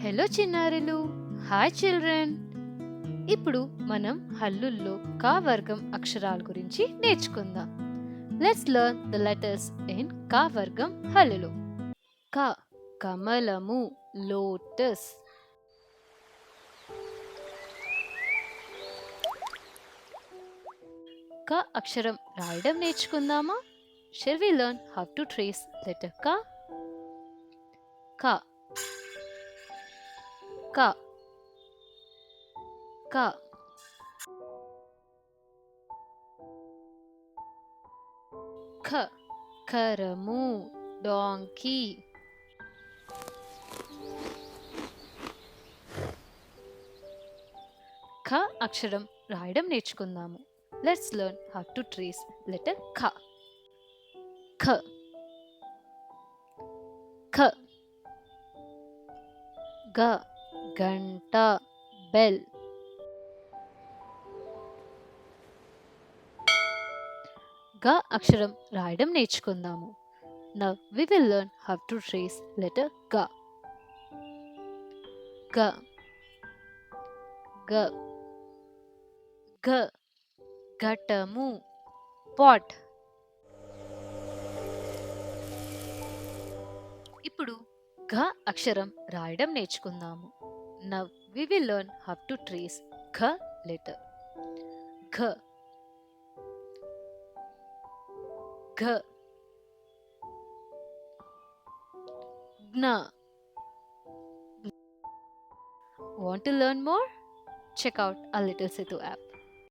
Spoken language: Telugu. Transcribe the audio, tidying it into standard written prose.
హలో చిన్నారులు, హాయ్ చిల్డ్రన్. ఇప్పుడు మనం హల్లుల్లో కా వర్గం అక్షరాల గురించి నేర్చుకుందాం. Let's learn the letters in కా వర్గం హల్లులు. క కమలము, లోటస్. క అక్షరం రాయడం నేర్చుకుందామా? Shall we learn how to trace letter Ka? Ka, Ka, Ka. K కరము, donkey. ఖ అక్షరం రాయడం నేర్చుకుందాము. Let's learn how to trace letter ఖ. ఖ, ఖ. గ గంట, బెల్. గ అక్షరం రాయడం నేర్చుకుందాము. Now we will learn how to trace letter గ. గ, గ, గ ఘటము, పాట్. ఇప్పుడు ఘ అక్షరం రాయడం నేర్చుకుందాము. Now we will learn how to trace ఘ లెటర్. ఘ, ఘ. జ్ఞ. Want to learn more? Check out our Little Setu app.